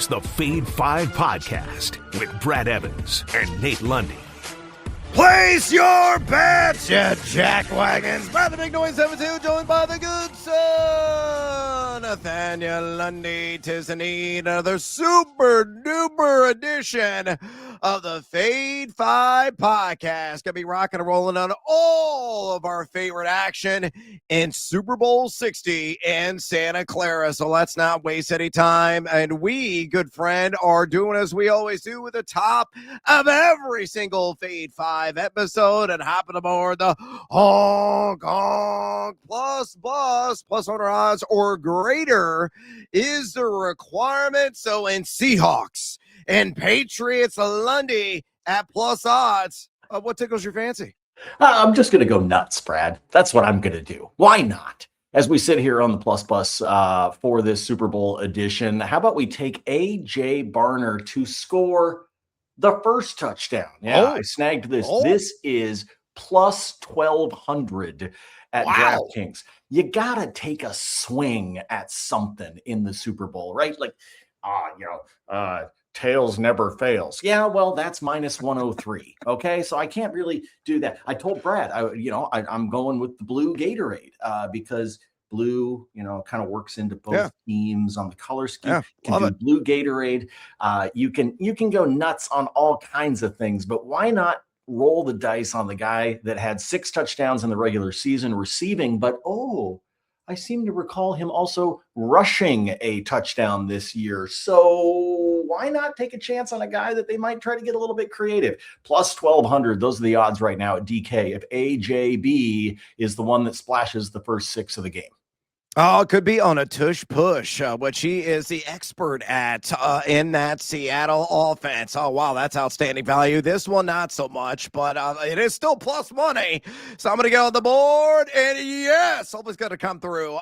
is the Fade 5 Podcast with Brad Evans and Nate Lundy. Place your bets, you jackwagons. Brad the Big Noise 72, joined by the good son, Nathaniel Lundy. 'Tis indeed another super duper edition of the Fade 5 Podcast. Gonna be rocking and rolling on all of our favorite action in Super Bowl 60 in Santa Clara. So let's not waste any time. And we, good friend, are doing as we always do with the top of every single Fade 5 episode and hopping aboard the honk honk plus 100 odds or greater is the requirement. So in Seahawks and Patriots, Lundy at plus odds, what tickles your fancy? I'm just going to go nuts, Brad. That's what I'm going to do. Why not? As we sit here on the Plus Bus for this Super Bowl edition, how about we take A.J. Barner to score the first touchdown? I snagged this. This is plus 1,200 at DraftKings. You got to take a swing at something in the Super Bowl, right? Like, tails never fails. Yeah, well, that's minus 103. Okay, so I can't really do that. I told Brad, I'm going with the blue Gatorade because blue, kind of works into both teams on the color scheme. You can do blue Gatorade. You can go nuts on all kinds of things, but why not roll the dice on the guy that had 6 touchdowns in the regular season receiving, but I seem to recall him also rushing a touchdown this year. So why not take a chance on a guy that they might try to get a little bit creative? Plus 1,200. Those are the odds right now at DK if AJB is the one that splashes the first 6 of the game. Oh, it could be on a tush push, which he is the expert at in that Seattle offense. Oh, wow, that's outstanding value. This one, not so much, but it is still plus money. So I'm going to go on the board, and yes, hope it's going to come through.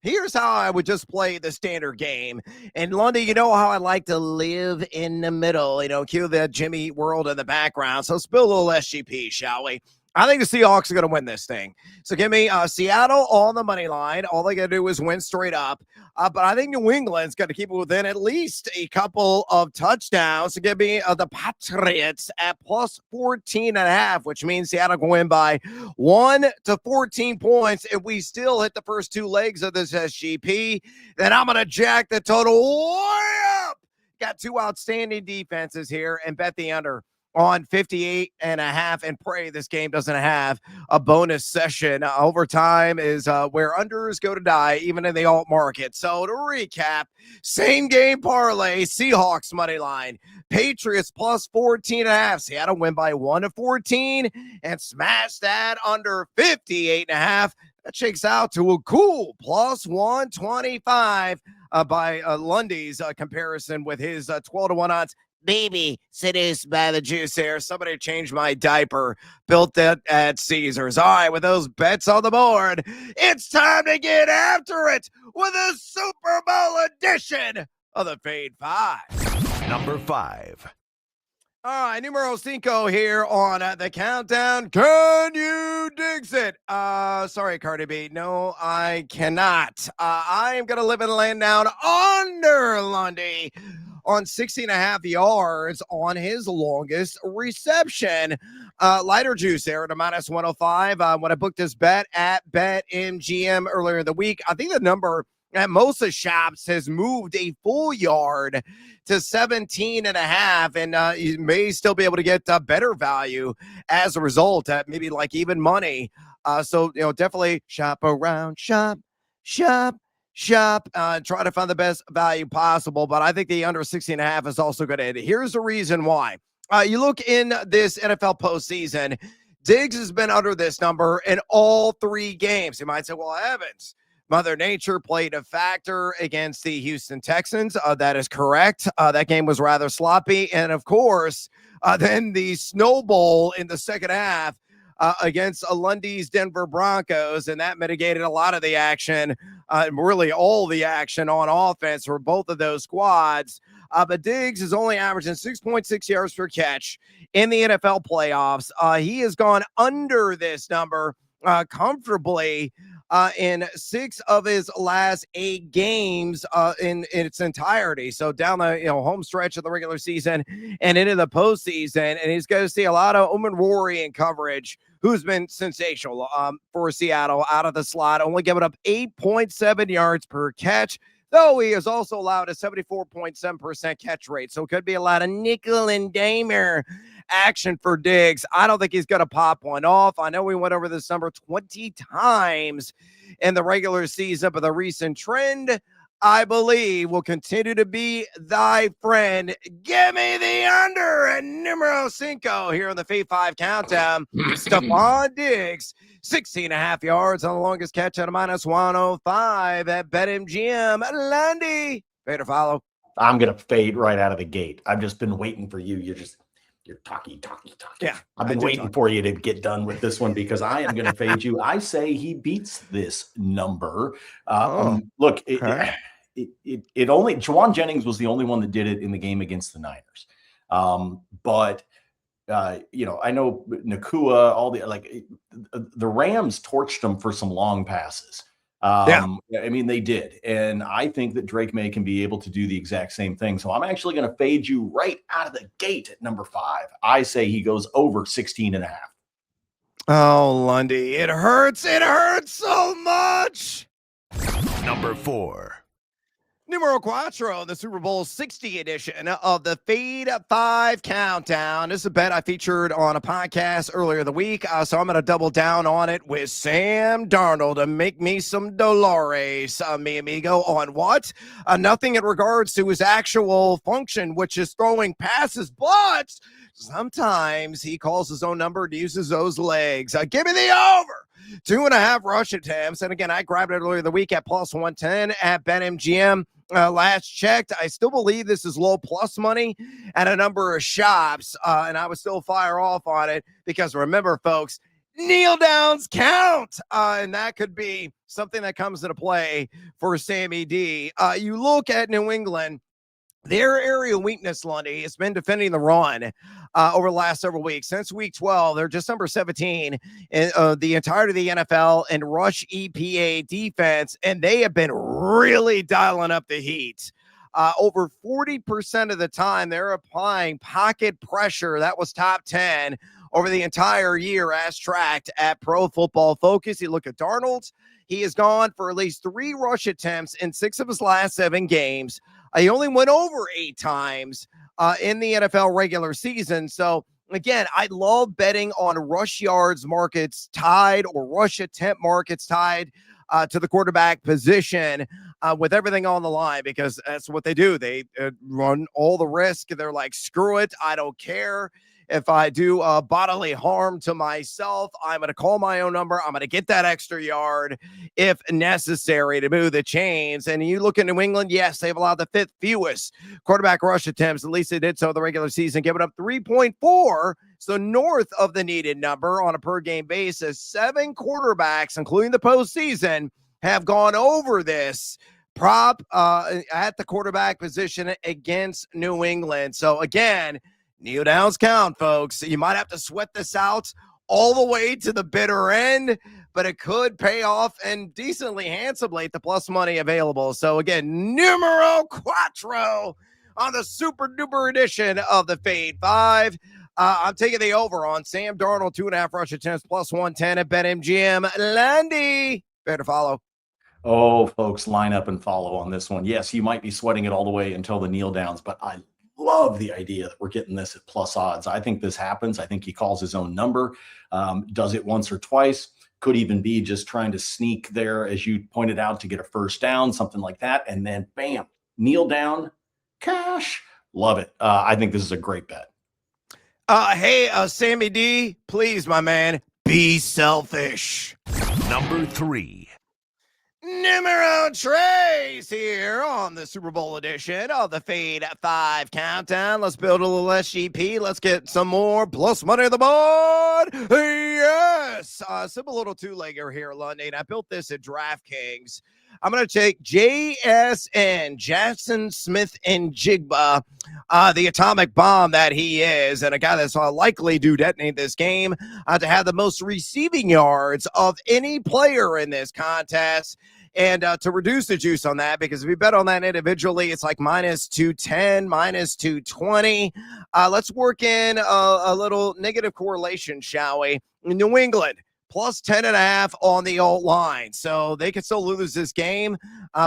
Here's how I would just play the standard game. And Lundy, you know how I like to live in the middle, cue the Jimmy World in the background. So spill a little SGP, shall we? I think the Seahawks are going to win this thing. So give me Seattle on the money line. All they got to do is win straight up. But I think New England's going to keep it within at least a couple of touchdowns. So give me the Patriots at plus 14.5, which means Seattle can win by 1 to 14 points. If we still hit the first 2 legs of this SGP, then I'm going to jack the total way up. Got 2 outstanding defenses here and bet the under on 58.5 and pray this game doesn't have a bonus session. Overtime is where unders go to die, even in the alt market. So to recap, same game parlay, Seahawks money line, Patriots plus 14.5. Seattle win by 1 to 14 and smash that under 58.5. That shakes out to a cool plus 125 by Lundy's comparison with his 12 to 1 odds. Baby seduced by the juice there. Somebody changed my diaper. Built that at Caesars. All right, with those bets on the board, it's time to get after it with a Super Bowl edition of the Fade 5. Number 5. All right, numero 5 here on the countdown. Can you Diggs it? Sorry, Cardi B. No, I cannot. I am going to live and land down under Lundy on 60.5 yards on his longest reception. Lighter juice there at a minus 105. When I booked this bet at BetMGM earlier in the week, I think the number at most of shops has moved a full yard to 17.5, and you may still be able to get better value as a result at maybe like even money. So, definitely shop around, shop, try to find the best value possible. But I think the under 60.5 is also going to hit. Here's the reason why. You look in this NFL postseason, Diggs has been under this number in all 3 games. You might say, well, Evans, Mother Nature played a factor against the Houston Texans. That is correct. That game was rather sloppy. And of course, then the snowball in the second half against Lundy's Denver Broncos, and that mitigated a lot of the action, really all the action on offense for both of those squads. But Diggs is only averaging 6.6 yards per catch in the NFL playoffs. He has gone under this number comfortably in 6 of his last 8 games in its entirety. So down the home stretch of the regular season and into the postseason, and he's going to see a lot of Rory in coverage, who's been sensational for Seattle out of the slot, only giving up 8.7 yards per catch, though he has also allowed a 74.7% catch rate. So it could be a lot of nickel and dimer action for Diggs. I don't think he's going to pop one off. I know we went over this number 20 times in the regular season, but the recent trend, I believe, will continue to be thy friend. Give me the under at numero 5 here on the Fade 5 countdown. Stefon Diggs, 16.5 yards on the longest catch at a -105 at BetMGM. Lundy, fade or follow? I'm going to fade right out of the gate. I've just been waiting for you. You're talking. Yeah. I've been waiting for you to get done with this one because I am going to fade you. I say he beats this number. Look, it only Juwan Jennings was the only one that did it in the game against the Niners. But I know Nakua, the Rams torched them for some long passes. I mean, they did. And I think that Drake Maye can be able to do the exact same thing. So I'm actually going to fade you right out of the gate at number 5. I say he goes over 16.5. Oh, Lundy, it hurts. It hurts so much. Number 4. Numero Quattro, the Super Bowl 60 edition of the Fade 5 Countdown. This is a bet I featured on a podcast earlier the week, so I'm going to double down on it with Sam Darnold to make me some Dolores, mi amigo, on what? Nothing in regards to his actual function, which is throwing passes, but sometimes he calls his own number and uses those legs. Give me the over. 2.5 rush attempts. And again, I grabbed it earlier the week at +110 at BetMGM. Last checked, I still believe this is low plus money at a number of shops, and I would still fire off on it because remember, folks, kneel downs count, and that could be something that comes into play for Sammy D. You look at New England. Their area weakness, Lundy, has been defending the run over the last several weeks. Since week 12, they're just number 17 in the entirety of the NFL in rush EPA defense, and they have been really dialing up the heat. Over 40% of the time, they're applying pocket pressure. That was top 10 over the entire year as tracked at Pro Football Focus. You look at Darnold, he has gone for at least 3 rush attempts in 6 of his last 7 games. He only went over 8 times in the NFL regular season. So, again, I love betting on rush yards markets tied or rush attempt markets tied to the quarterback position with everything on the line because that's what they do. They run all the risk. They're like, screw it. I don't care. If I do bodily harm to myself, I'm going to call my own number. I'm going to get that extra yard if necessary to move the chains. And you look at New England, yes, they've allowed the 5th fewest quarterback rush attempts. At least they did so in the regular season, giving up 3.4. So north of the needed number on a per game basis. 7 quarterbacks, including the postseason, have gone over this prop at the quarterback position against New England. So again, kneel downs count, folks. You might have to sweat this out all the way to the bitter end, but it could pay off and decently handsomely at the plus money available. So again, numero quattro on the super duper edition of the Fade 5. I'm taking the over on Sam Darnold, 2.5 rush attempts, +110 at BetMGM. Landy, better follow. Oh, folks, line up and follow on this one. Yes, you might be sweating it all the way until the kneel downs, but I love the idea that we're getting this at plus odds. I think this happens. I think he calls his own number, does it once or twice, could even be just trying to sneak there, as you pointed out, to get a first down, something like that. And then bam, kneel down, cash. Love it. I think this is a great bet. Hey, Sammy D, please, my man, be selfish. Number 3. Numero Trace here on the Super Bowl edition of the Fade 5 Countdown. Let's build a little SGP. Let's get some more plus money on the board. Yes, Simple little two-legger here, Lundy, and I built this at DraftKings. I'm going to take JSN, Jaxson Smith-Njigba, the atomic bomb that he is, and a guy that's likely to detonate this game to have the most receiving yards of any player in this contest. And to reduce the juice on that, because if you bet on that individually, it's like minus 210, minus 220. Let's work in a little negative correlation, shall we? New England, plus 10.5 on the alt line. So they could still lose this game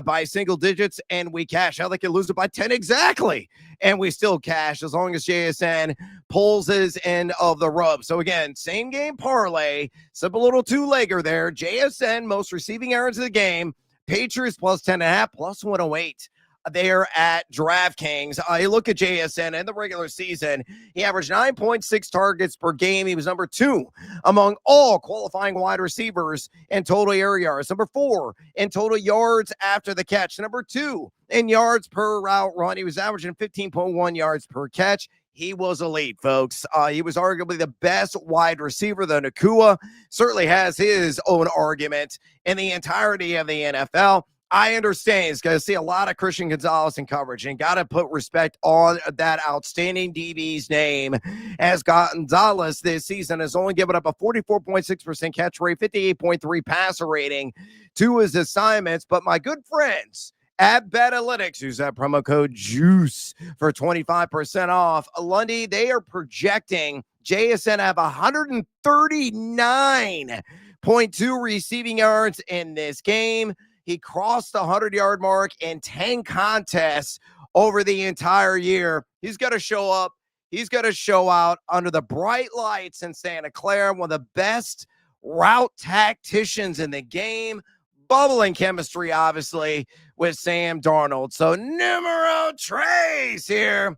by single digits, and we cash. How they could lose it by 10 exactly, and we still cash as long as JSN pulls his end of the rub. So again, same game parlay, simple little two-legger there. JSN, most receiving yards of the game. Patriots plus 10.5, plus 108. There at DraftKings. You look at JSN in the regular season, he averaged 9.6 targets per game. He was number 2 among all qualifying wide receivers in total air yards. Number 4 in total yards after the catch. Number 2 in yards per route run. He was averaging 15.1 yards per catch. He was elite, folks. He was arguably the best wide receiver. The Nakua certainly has his own argument in the entirety of the NFL. I understand he's going to see a lot of Christian Gonzalez in coverage, and got to put respect on that outstanding DB's name, as Gonzalez this season has only given up a 44.6% catch rate, 58.3 passer rating to his assignments. But my good friends at BetAlytics, use that promo code JUICE for 25% off. Lundy, they are projecting JSN have 139.2 receiving yards in this game. He crossed the 100-yard mark in 10 contests over the entire year. He's got to show up. He's got to show out under the bright lights in Santa Clara, one of the best route tacticians in the game. Bubbling chemistry, obviously, with Sam Darnold. So numero tres here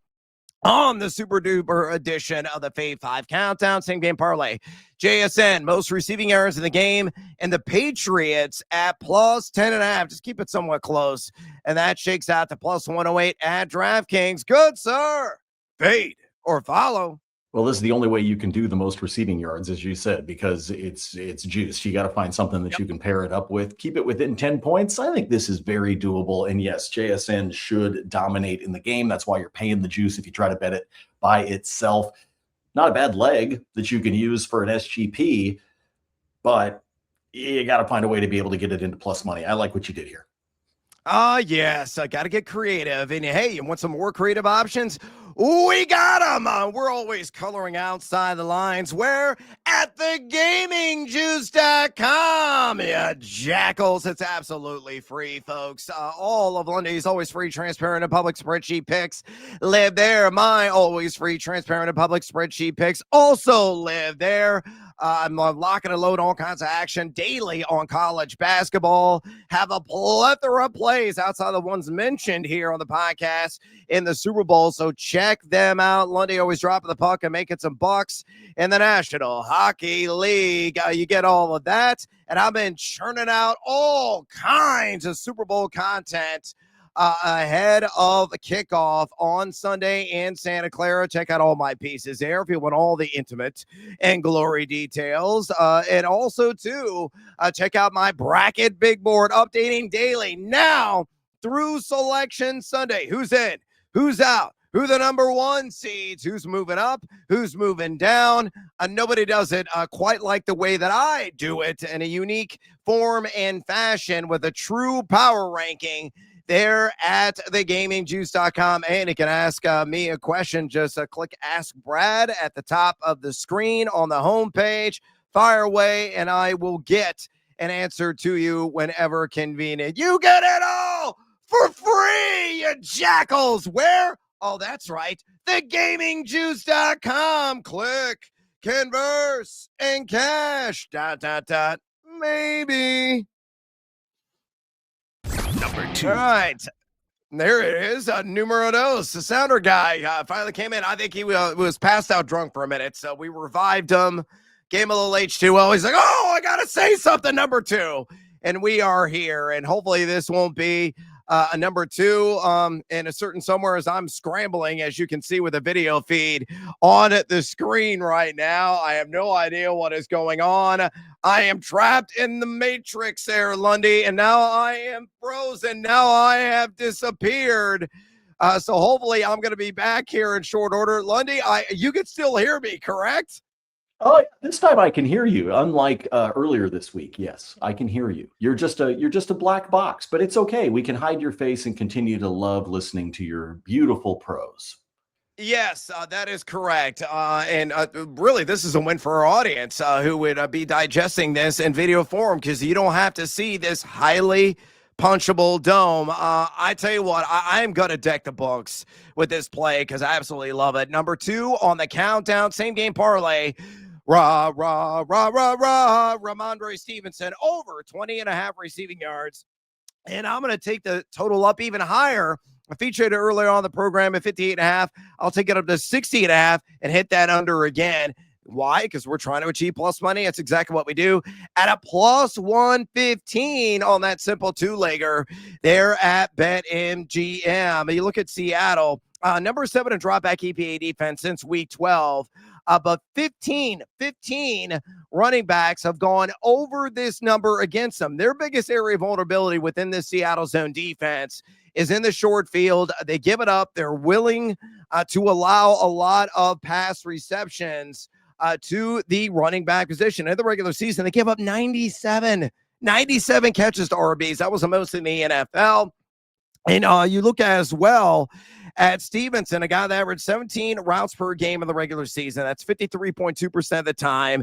on the super duper edition of the Fave 5 Countdown. Same game parlay. JSN, most receiving yards in the game, and the Patriots at plus 10.5. Just keep it somewhat close. And that shakes out to plus 108 at DraftKings. Good, sir. Fade or follow. Well, this is the only way you can do the most receiving yards, as you said, because it's juice. You got to find something that you can pair it up with. Keep it within 10 points. I think this is very doable. And yes, JSN should dominate in the game. That's why you're paying the juice if you try to bet it by itself. Not a bad leg that you can use for an SGP, but you got to find a way to be able to get it into plus money. I like what you did here. Yes, I got to get creative. And hey, you want some more creative options? We got them. We're always coloring outside the lines. We're at thegamingjuice.com. Yeah, jackals. It's absolutely free, folks. All of Lundy's always free, transparent, and public spreadsheet picks live there. My always free, transparent, and public spreadsheet picks also live there. I'm locking and loading all kinds of action daily on college basketball. Have a plethora of plays outside the ones mentioned here on the podcast in the Super Bowl. So check them out. Lundy always dropping the puck and making some bucks in the National Hockey League. You get all of that. And I've been churning out all kinds of Super Bowl content ahead of kickoff on Sunday in Santa Clara. Check out all my pieces there if you want all the intimate and glory details. And also, too, check out my bracket big board updating daily now through Selection Sunday. Who's in? Who's out? Who the number 1 seeds? Who's moving up? Who's moving down? Nobody does it quite like the way that I do it, in a unique form and fashion with a true power ranking there at thegamingjuice.com. And you can ask me a question. Just click Ask Brad at the top of the screen on the homepage. Fire away, and I will get an answer to you whenever convenient. You get it all for free, you jackals. Where? Oh, that's right. Thegamingjuice.com. Click, converse, and cash. ... Maybe. Number 2. All right. There it is. Numero dos. The sounder guy finally came in. I think he was passed out drunk for a minute. So we revived him. Gave him a little H2O. He's like, oh, I got to say something, number 2. And we are here. And hopefully this won't be Number two, in a certain somewhere as I'm scrambling, as you can see with the video feed on the screen right now. I have no idea what is going on. I am trapped in the matrix there, Lundy, and now I am frozen. Now I have disappeared. So hopefully I'm going to be back here in short order. Lundy, you can still hear me, correct? Oh, this time I can hear you. Unlike earlier this week, yes, I can hear you. You're just a black box, but it's okay. We can hide your face and continue to love listening to your beautiful prose. Yes, that is correct. And really, this is a win for our audience who would be digesting this in video form, because you don't have to see this highly punchable dome. I tell you what, I am going to deck the books with this play because I absolutely love it. Number two on the countdown, same game parlay. Ramondre Stevenson over 20.5 receiving yards. And I'm going to take the total up even higher. I featured it earlier on the program at 58.5. I'll take it up to 60.5 and hit that under again. Why? Because we're trying to achieve plus money. That's exactly what we do. At a plus 115 on that simple two-legger there at BetMGM. You look at Seattle, number 7 in dropback EPA defense since week 12. But 15 running backs have gone over this number against them. Their biggest area of vulnerability within this Seattle zone defense is in the short field. They give it up. They're willing to allow a lot of pass receptions to the running back position. In the regular season, they give up 97 catches to RBs. That was the most in the NFL. And you look as well at Stevenson, a guy that averaged 17 routes per game in the regular season. That's 53.2% of the time.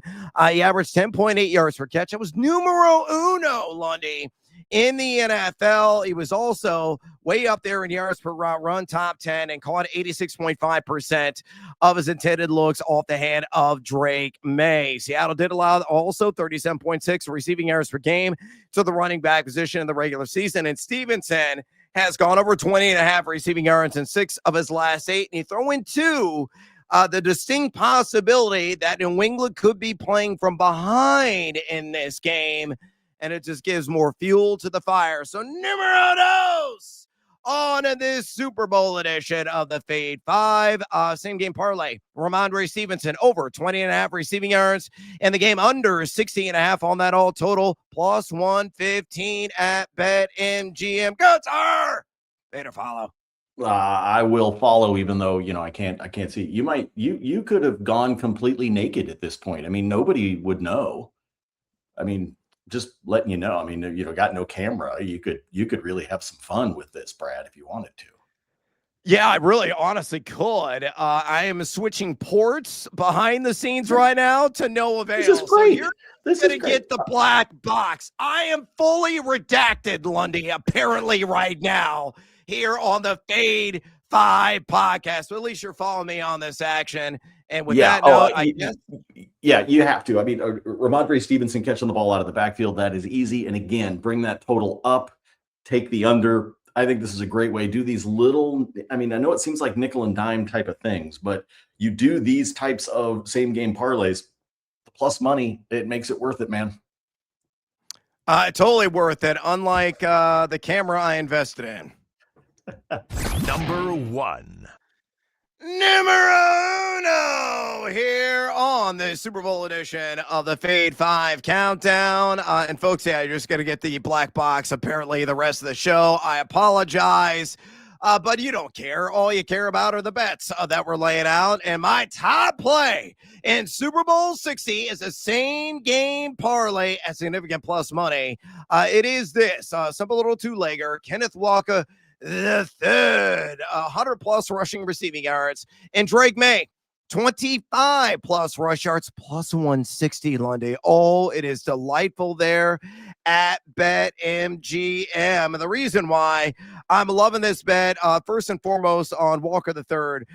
He averaged 10.8 yards per catch. That was numero uno, Lundy, in the NFL. He was also way up there in yards per route run, top 10, and caught 86.5% of his intended looks off the hand of Drake Maye. Seattle did allow also 37.6 receiving yards per game to the running back position in the regular season. And Stevenson has gone over 20.5 receiving yards in 6 of his last 8. And you throw in the distinct possibility that New England could be playing from behind in this game, and it just gives more fuel to the fire. So numero dos on this Super Bowl edition of the Fade 5. Same game parlay. Ramondre Stevenson over 20.5 receiving yards, and the game under 60.5 on that all total, plus 115 at BetMGM. Go, Tar! Later, follow. I will follow, even though, I can't see. You could have gone completely naked at this point. I mean, nobody would know. I mean, just letting you know. I mean, got no camera. You could really have some fun with this, Brad, if you wanted to. Yeah, I really honestly could. I am switching ports behind the scenes right now to no avail. This is great. So you're going to get the black box. I am fully redacted, Lundy, apparently right now here on the Fade 5 podcast. But at least you're following me on this action. And with that note, I guess. Yeah, you have to. I mean, Ramondre Stevenson catching the ball out of the backfield, that is easy. And again, bring that total up, take the under. I think this is a great way. Do these little, I know it seems like nickel and dime type of things, but you do these types of same game parlays, the plus money, it makes it worth it, man. Totally worth it. Unlike the camera I invested in. Number 1. Numero uno here on the Super Bowl edition of the Fade 5 Countdown. And folks, you're just going to get the black box apparently the rest of the show. I apologize, but you don't care. All you care about are the bets that we're laying out. And my top play in Super Bowl 60 is the same game parlay at significant plus money. It is this simple little two-legger, Kenneth Walker the third, 100 plus rushing receiving yards, and Drake Maye, 25 plus rush yards, plus 160, Lundy. Oh, it is delightful there at BetMGM. And the reason why I'm loving this bet, first and foremost on Walker III,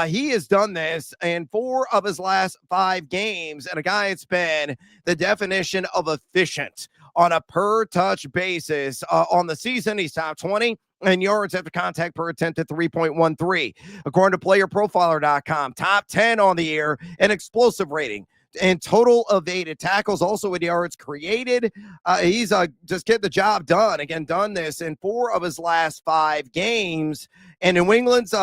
he has done this in 4 of his last 5 games, and a guy that's been the definition of efficient on a per touch basis. On the season, he's top 20 and yards after contact per attempt at 3.13. According to playerprofiler.com, top 10 on the year and explosive rating, and total evaded tackles, also with yards created. He's just getting the job done. Again, done this in 4 of his last 5 games. And New England's,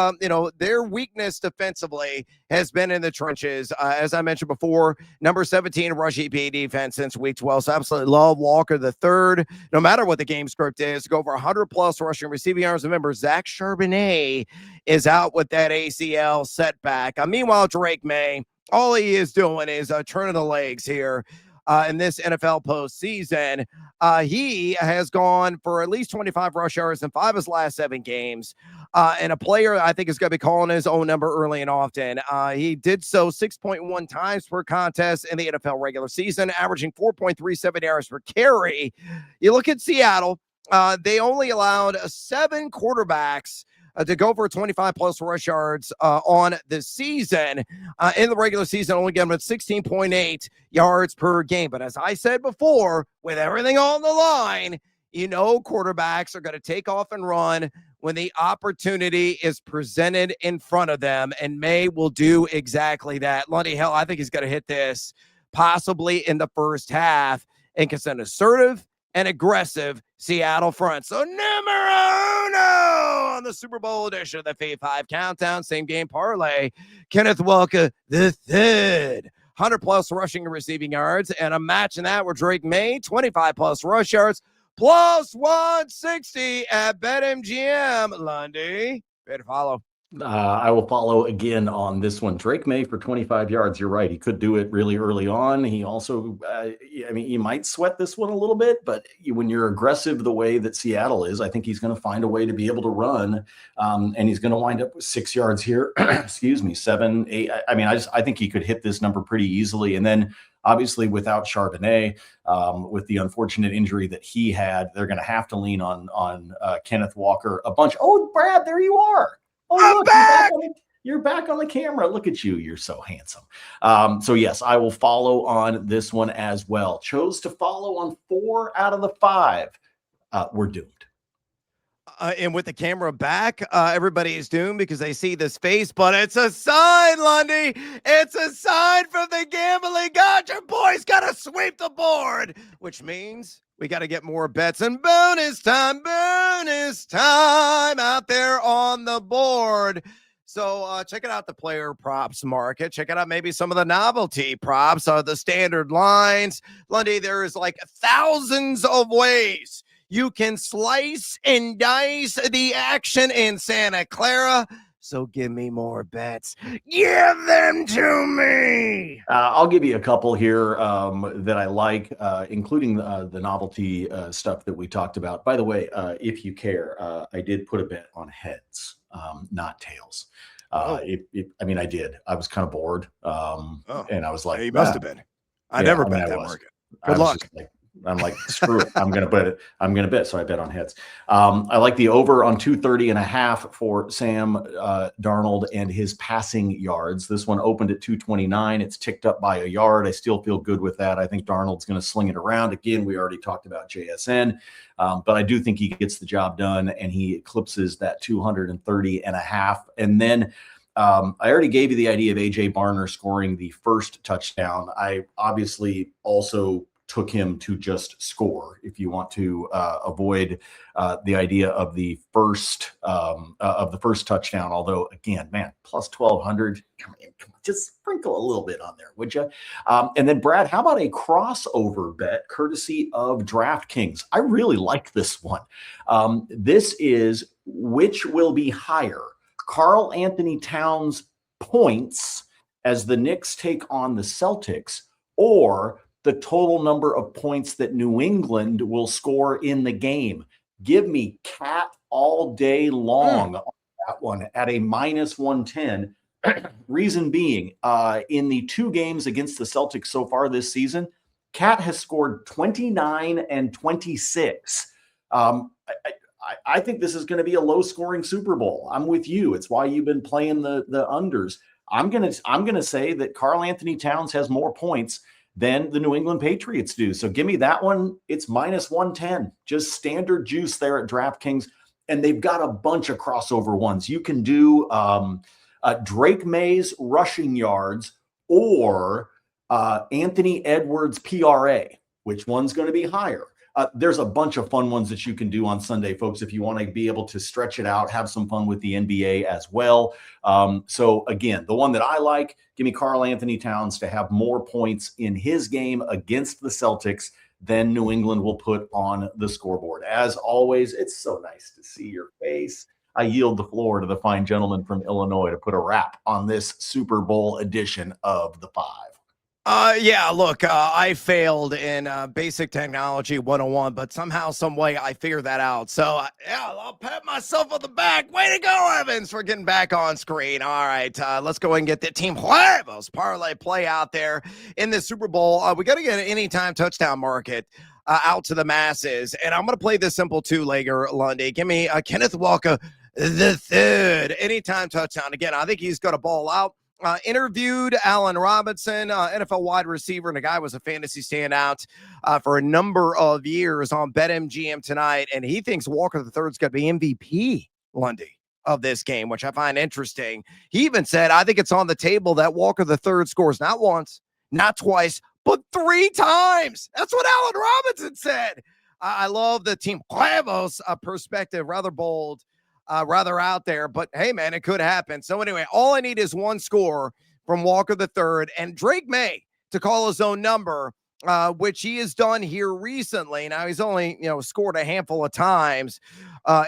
their weakness defensively has been in the trenches. As I mentioned before, number 17 rush EP defense since week 12. So absolutely love Walker the third. No matter what the game script is, go over 100+ rushing receiving yards. Remember, Zach Charbonnet is out with that ACL setback. Meanwhile, Drake Maye, all he is doing is turning the legs here in this NFL postseason. He has gone for at least 25 rush yards in 5 of his last 7 games. And a player I think is going to be calling his own number early and often. He did so 6.1 times per contest in the NFL regular season, averaging 4.37 yards per carry. You look at Seattle, they only allowed 7 quarterbacks to go for 25+ rush yards on the season. In the regular season, only getting 16.8 yards per game. But as I said before, with everything on the line, quarterbacks are going to take off and run when the opportunity is presented in front of them, and Maye will do exactly that. Lundy, hell, I think he's going to hit this possibly in the first half and against an assertive and aggressive Seattle front. So numero uno on the Super Bowl edition of the Fave 5 Countdown, same game parlay, Kenneth Walker III, 100+ rushing and receiving yards, and I'm matching that with Drake Maye, 25+ rush yards, plus 160 at BetMGM. Lundy, better follow. I will follow again on this one. Drake Maye for 25 yards. You're right. He could do it really early on. He also, you might sweat this one a little bit, but when you're aggressive the way that Seattle is, I think he's going to find a way to be able to run. And he's going to wind up with 6 yards here. Excuse me, 7, 8. I think he could hit this number pretty easily. And then obviously without Charbonnet, with the unfortunate injury that he had, they're going to have to lean on Kenneth Walker a bunch. Oh, Brad, there you are. Oh, look, you're back on the camera. Look at you. You're so handsome. So, yes, I will follow on this one as well. Chose to follow on 4 out of the 5. We're doomed. And with the camera back, everybody is doomed because they see this face, but it's a sign, Lundy. It's a sign from the gambling god. Your boy's got to sweep the board, which means we got to get more bets and bonus time out there on the board. So check it out, the player props market. Check it out, maybe some of the novelty props, the standard lines. Lundy, there is like thousands of ways you can slice and dice the action in Santa Clara. So give me more bets. Give them to me. I'll give you a couple here that I like, including the novelty stuff that we talked about. By the way, if you care, I did put a bet on heads, not tails. I did. I was kind of bored. And I was like, you must have been. I never bet that market. Good luck. I'm like, screw it. I'm going to bet it. I'm going to bet. So I bet on heads. I like the over on 230.5 for Sam Darnold and his passing yards. This one opened at 229. It's ticked up by a yard. I still feel good with that. I think Darnold's going to sling it around. Again, we already talked about JSN, but I do think he gets the job done and he eclipses that 230.5. And then I already gave you the idea of AJ Barner scoring the first touchdown. I obviously also took him to just score if you want to avoid the idea of the first touchdown. Although again, man, plus 1,200. Come on, just sprinkle a little bit on there, would you? And then Brad, how about a crossover bet courtesy of DraftKings? I really like this one. This is which will be higher, Karl Anthony Towns points as the Knicks take on the Celtics, or the total number of points that New England will score in the game. Give me Cat all day long on that one at a minus 110. Reason being, in the 2 games against the Celtics so far this season, Cat has scored 29 and 26. I think this is going to be a low-scoring Super Bowl. I'm with you. It's why you've been playing the unders. I'm gonna say that Karl Anthony Towns has more points than the New England Patriots do. So give me that one. It's minus 110, just standard juice there at DraftKings. And they've got a bunch of crossover ones. You can do Drake Maye's rushing yards or Anthony Edwards PRA, which one's going to be higher? There's a bunch of fun ones that you can do on Sunday, folks, if you want to be able to stretch it out, have some fun with the NBA as well. So again, the one that I like, give me Karl Anthony Towns to have more points in his game against the Celtics than New England will put on the scoreboard. As always, it's so nice to see your face. I yield the floor to the fine gentleman from Illinois to put a wrap on this Super Bowl edition of The Five. Yeah, look, I failed in basic technology 101, but somehow, some way I figured that out. So, yeah, I'll pat myself on the back. Way to go, Evans, for getting back on screen. All right, let's go and get the Team Huevos parlay play out there in the Super Bowl. We got to get an anytime touchdown market out to the masses. And I'm going to play this simple two-legger, Lundy. Give me Kenneth Walker III, anytime touchdown. Again, I think he's going to ball out. Interviewed Allen Robinson, NFL wide receiver, and the guy was a fantasy standout for a number of years on BetMGM tonight, and he thinks Walker III is going to be MVP, Lundy, of this game, which I find interesting. He even said, I think it's on the table that Walker III scores not once, not twice, but 3 times. That's what Allen Robinson said. I love the Team Huevos perspective, rather bold. Rather out there, but hey, man, it could happen. So anyway, all I need is one score from Walker III and Drake Maye to call his own number, which he has done here recently. Now he's only, scored a handful of times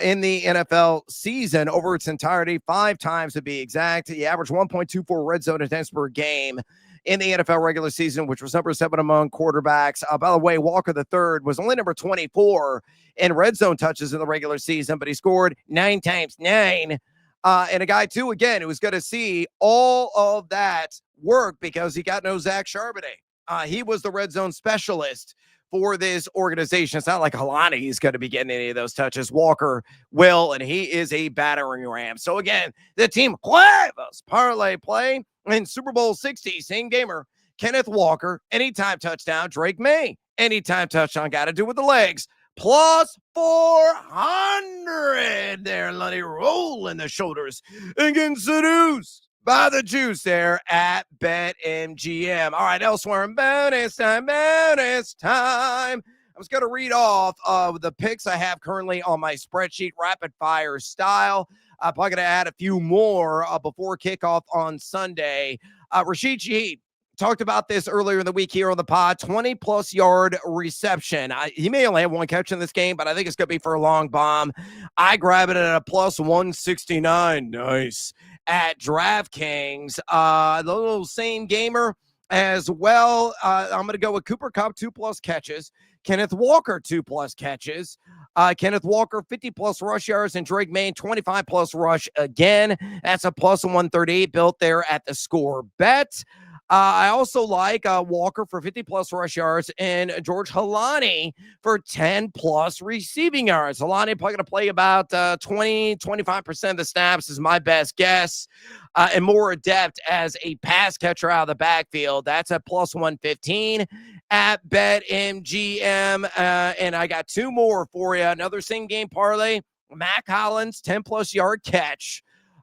in the NFL season over its entirety, 5 times to be exact. He averaged 1.24 red zone attempts per game in the NFL regular season, which was number 7 among quarterbacks. By the way, Walker III was only number 24 in red zone touches in the regular season, but he scored 9 times 9. And a guy, too, again, who was going to see all of that work because he got no Zach Charbonnet. He was the red zone specialist for this organization. It's not like Kalani is going to be getting any of those touches. Walker will, and he is a battering ram. So, again, the Team Huevos parlay play in Super Bowl 60, same gamer, Kenneth Walker, anytime touchdown, Drake Maye, anytime touchdown, got to do with the legs, plus 400 there, Lundy, rolling the shoulders and getting seduced by the juice there at BetMGM. All right, elsewhere in bonus time. I was going to read off of the picks I have currently on my spreadsheet, rapid fire style. I'm probably going to add a few more before kickoff on Sunday. Rashid Shaheed talked about this earlier in the week here on the pod, 20-plus yard reception. He may only have 1 catch in this game, but I think it's going to be for a long bomb. I grab it at a plus 169. Nice. At DraftKings. The little same gamer as well. I'm going to go with Cooper Kupp, 2+ catches. Kenneth Walker, 2+ catches. Kenneth Walker, 50+ rush yards, and Drake Maye, 25+ rush again. That's a plus 138 built there at the score bet. I also like Walker for 50+ rush yards and George Halani for 10+ receiving yards. Halani probably going to play about 20-25% of the snaps is my best guess, and more adept as a pass catcher out of the backfield. That's at plus 115 at BetMGM. And I got 2 more for you. Another same game parlay. Mac Hollins, 10+ yard catch.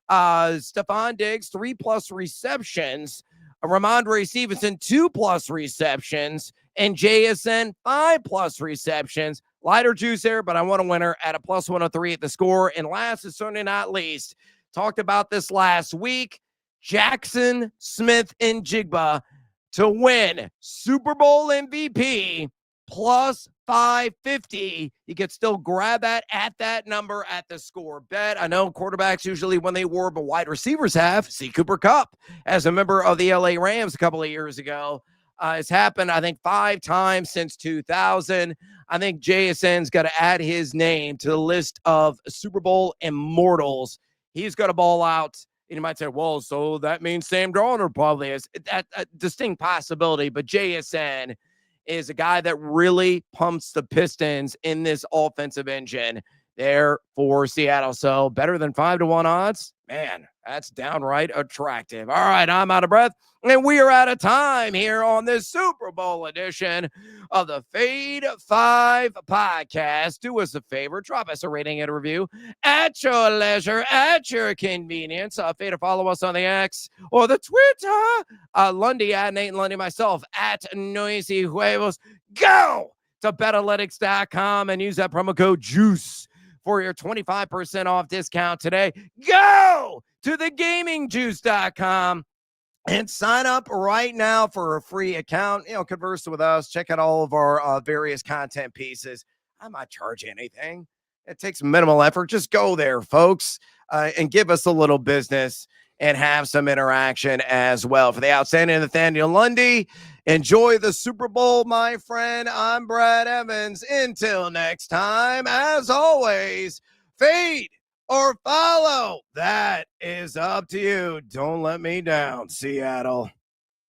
Stefon Diggs, 3+ receptions. Ramondre Stevenson, 2+ receptions, and JSN, 5+ receptions. Lighter juice there, but I want a winner at a plus 103 at the score. And last and certainly not least, talked about this last week, Jaxson Smith-Njigba to win Super Bowl MVP plus 550. You could still grab that at that number at the score bet. I know quarterbacks usually when they war, but wide receivers have. See Cooper Kupp as a member of the LA Rams a couple of years ago. It's happened, I think, 5 times since 2000. I think JSN's got to add his name to the list of Super Bowl immortals. He's got to ball out. And you might say, well, so that means Sam Darnold probably is. That's a distinct possibility, but JSN is a guy that really pumps the pistons in this offensive engine there for Seattle. So better than 5-1 odds. Man, that's downright attractive. All right, I'm out of breath, and we are out of time here on this Super Bowl edition of the Fade 5 podcast. Do us a favor, drop us a rating and a review at your leisure, at your convenience. Fade or follow us on the X or the Twitter. Lundy at Nate Lundy, myself at Noisy Huevos. Go to betalytics.com and use that promo code JUICE for your 25% off discount today. Go to thegamingjuice.com and sign up right now for a free account. Converse with us. Check out all of our various content pieces. I might charge you anything. It takes minimal effort. Just go there, folks, and give us a little business and have some interaction as well. For the outstanding Nathaniel Lundy, enjoy the Super Bowl, my friend. I'm Brad Evans. Until next time, as always, fade or follow. That is up to you. Don't let me down, Seattle.